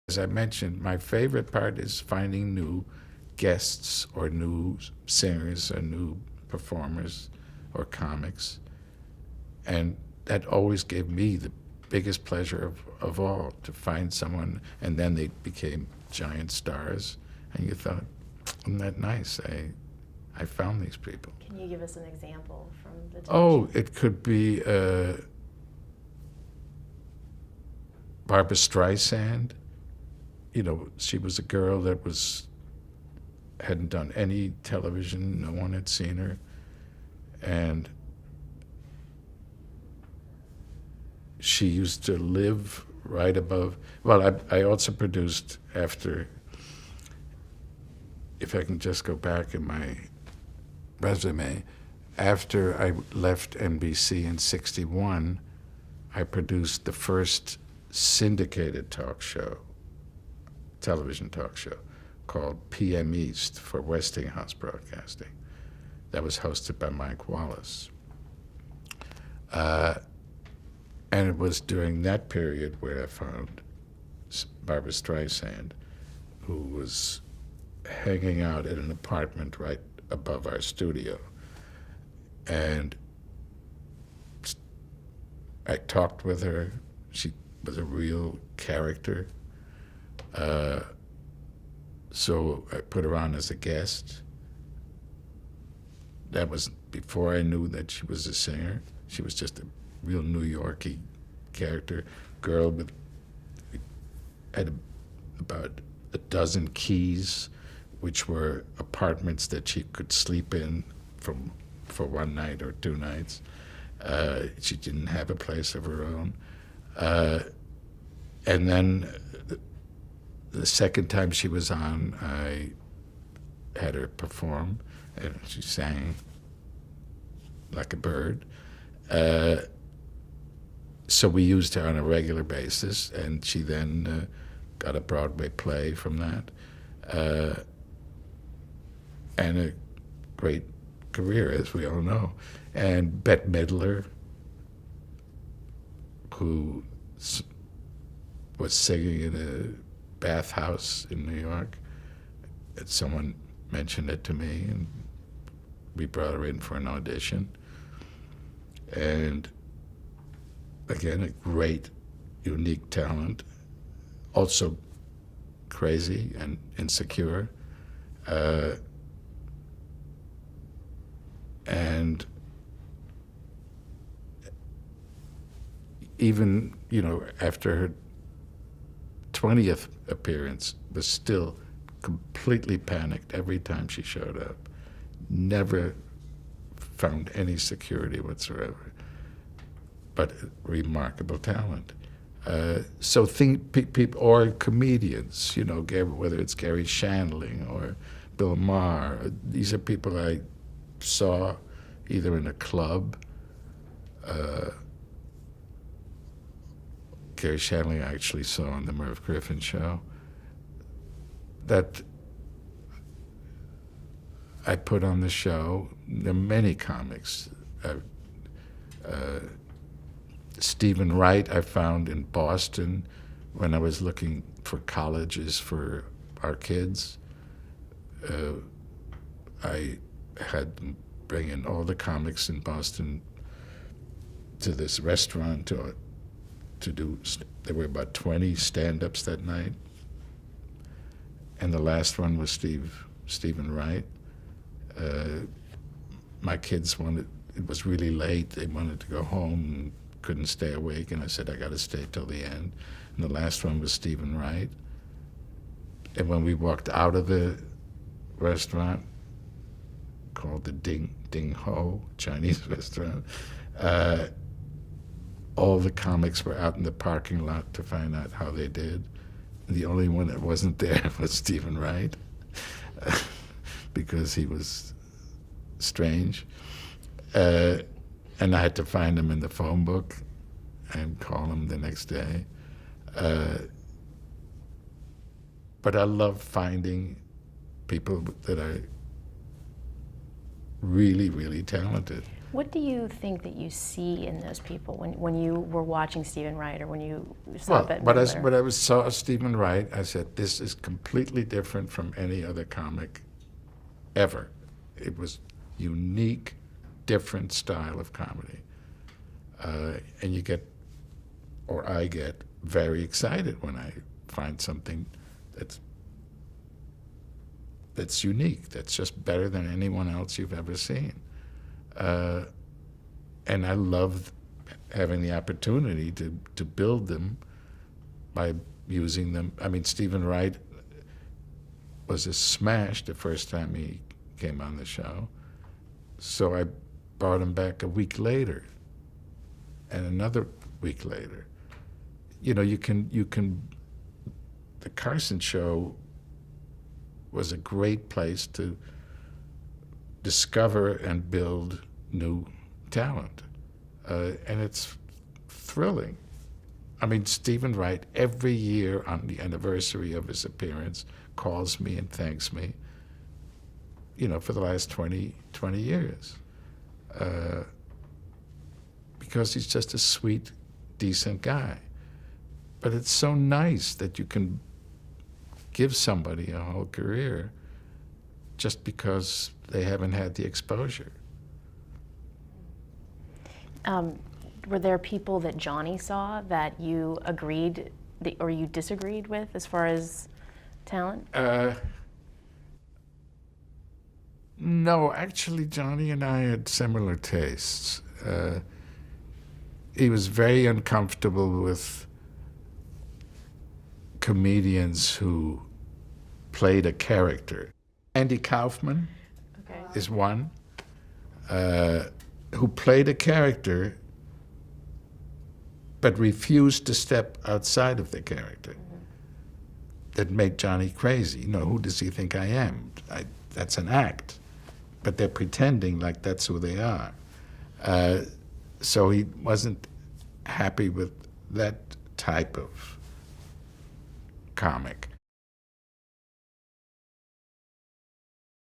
As I mentioned, my favorite part is finding new guests or new singers or new performers or comics. And that always gave me the biggest pleasure of all, to find someone, and then they became giant stars. And you thought, isn't that nice? I found these people. Can you give us an example from the Oh, television? it could be Barbra Streisand. You know, she was a girl that hadn't done any television. No one had seen her. And she used to live right above. Well, I also produced after, if I can just go back in my resume, after I left NBC in '61, I produced the first syndicated television talk show, called PM East for Westinghouse Broadcasting. That was hosted by Mike Wallace. And it was during that period where I found Barbra Streisand, who was hanging out in an apartment right above our studio. And I talked with her. She was a real character. So I put her on as a guest. That was before I knew that she was a singer. She was just a real New Yorkie character, girl had about a dozen keys, which were apartments that she could sleep in for one night or 2 nights. She didn't have a place of her own. And then the second time she was on, I had her perform, and she sang like a bird. So we used her on a regular basis, and she then got a Broadway play from that, and a great career, as we all know. And Bette Midler, who was singing in a bathhouse in New York, and someone mentioned it to me, and we brought her in for an audition. And again, a great, unique talent, also crazy and insecure. And even, after her 20th appearance, was still completely panicked every time she showed up. Never found any security whatsoever, but remarkable talent. So people, or comedians, whether it's Gary Shandling or Bill Maher, these are people I saw either in a club. Gary Shandling I actually saw on the Merv Griffin show, that I put on the show. There are many comics. Stephen Wright I found in Boston when I was looking for colleges for our kids. I had them bring in all the comics in Boston to this restaurant to do. There were about 20 stand-ups that night, and the last one was Stephen Wright. My kids it was really late, they wanted to go home and couldn't stay awake, and I said, I got to stay till the end. And the last one was Stephen Wright. And when we walked out of the restaurant, called the Ding Ho Chinese restaurant, all the comics were out in the parking lot to find out how they did. The only one that wasn't there was Stephen Wright, because he was strange. And I had to find him in the phone book and call him the next day. But I love finding people that are really, really talented. What do you think that you see in those people when you were watching Stephen Wright or when you saw Well, Bette when Midler? I saw Stephen Wright, I said, this is completely different from any other comic ever. It was unique, different style of comedy. And you get, or I get, very excited when I find something that's unique, that's just better than anyone else you've ever seen. And I love having the opportunity to build them by using them. I mean, Stephen Wright was a smash the first time he came on the show. So I brought him back a week later and another week later. You know, you can, the Carson show was a great place to discover and build new talent. And it's thrilling. I mean, Stephen Wright, every year on the anniversary of his appearance, calls me and thanks me, you know, for the last 20 years. Because he's just a sweet, decent guy. But it's so nice that you can give somebody a whole career just because they haven't had the exposure. Were there people that Johnny saw that you agreed or you disagreed with as far as talent? No, actually, Johnny and I had similar tastes. He was very uncomfortable with comedians who played a character. Andy Kaufman is one, who played a character but refused to step outside of the character. That made Johnny crazy. You know, who does he think I am? That's an act. But they're pretending like that's who they are. So he wasn't happy with that type of comic.